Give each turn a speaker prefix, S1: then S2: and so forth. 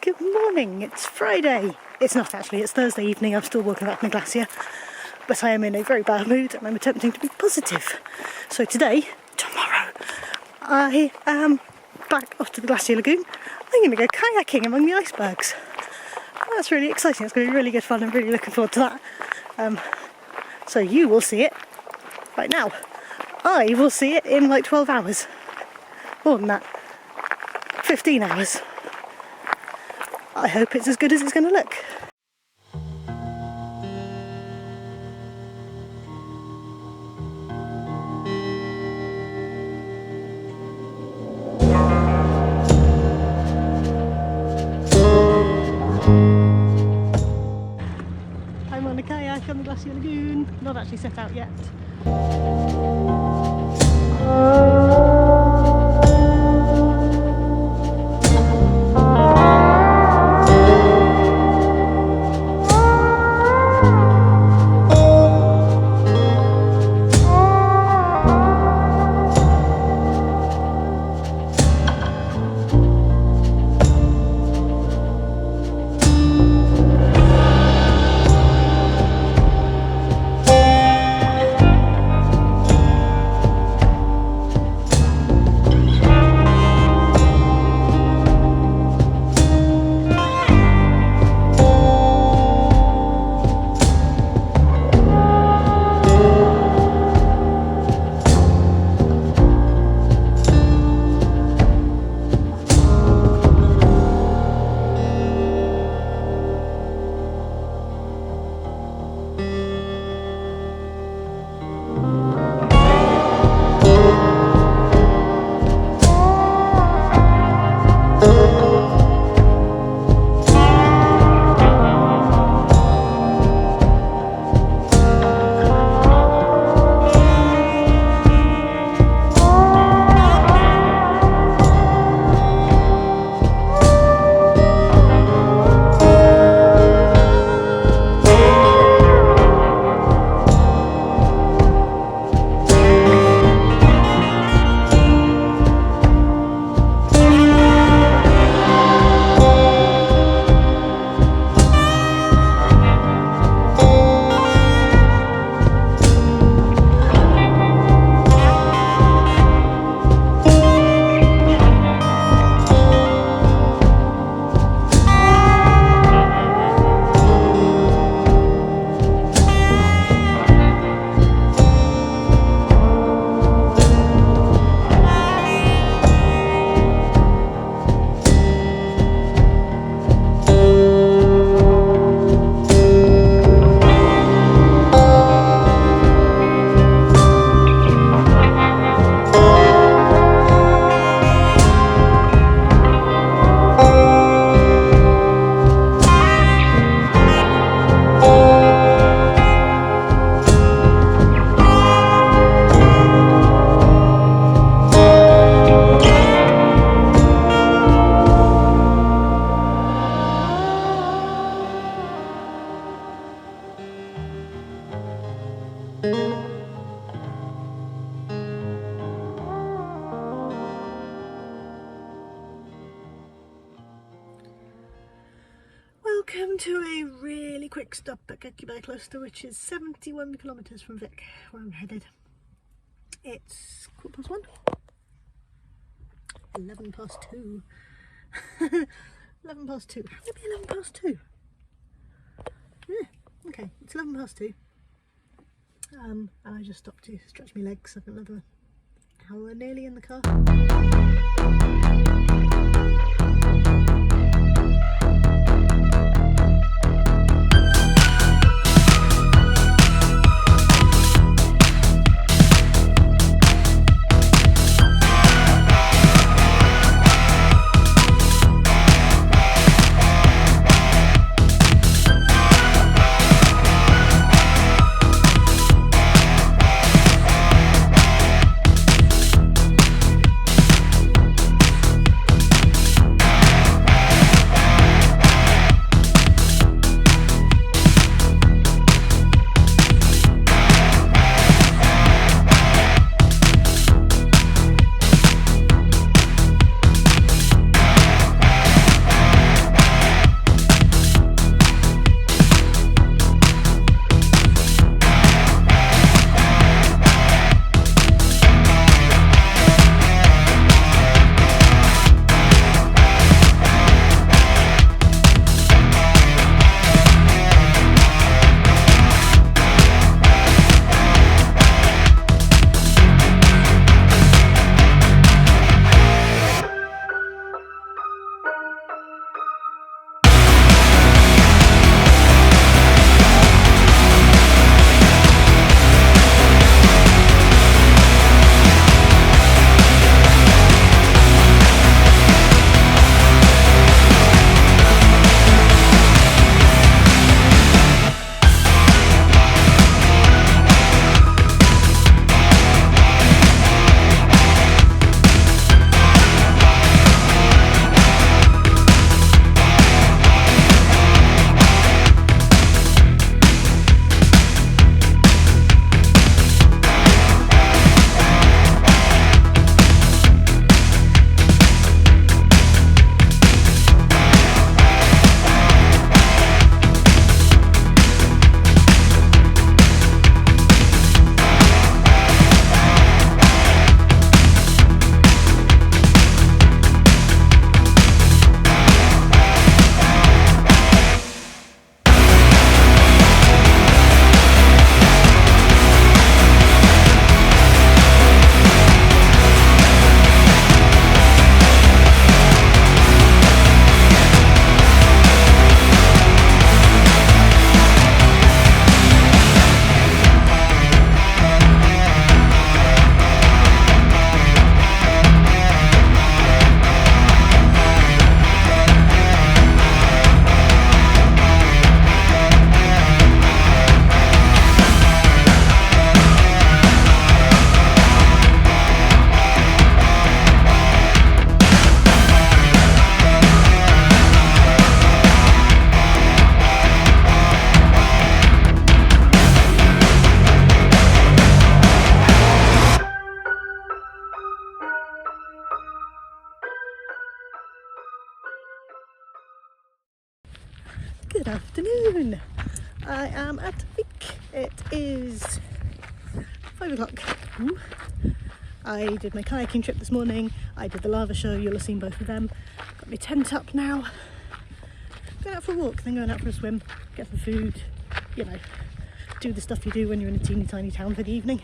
S1: Good morning, it's Friday. It's not actually, it's Thursday evening. I'm still walking up the glacier, but I am in a very bad mood and I'm attempting to be positive. So tomorrow, I am back off to the glacier lagoon. I'm going to go kayaking among the icebergs. That's really exciting. It's going to be really good fun. I'm really looking forward to that. So you will see it right now. I will see it in like 12 hours. More than that. 15 hours. I hope it's as good as it's going to look. I'm on a kayak on the glacier lagoon. Not actually set out yet. Welcome to a really quick stop at Jökulsárlón, which is 71 kilometres from Vik, where I'm headed. It's 1:15. 11 past 2. 11 past 2. How would it be 11 past 2? Yeah, okay, it's 11 past 2. And I just stopped to stretch my legs. I've got another hour nearly in the car. Good afternoon. I am at Vik. It is 5 o'clock. I did my kayaking trip this morning. I did the lava show. You'll have seen both of them. Got my tent up now. Going out for a walk, then going out for a swim, get some food, you know, do the stuff you do when you're in a teeny tiny town for the evening.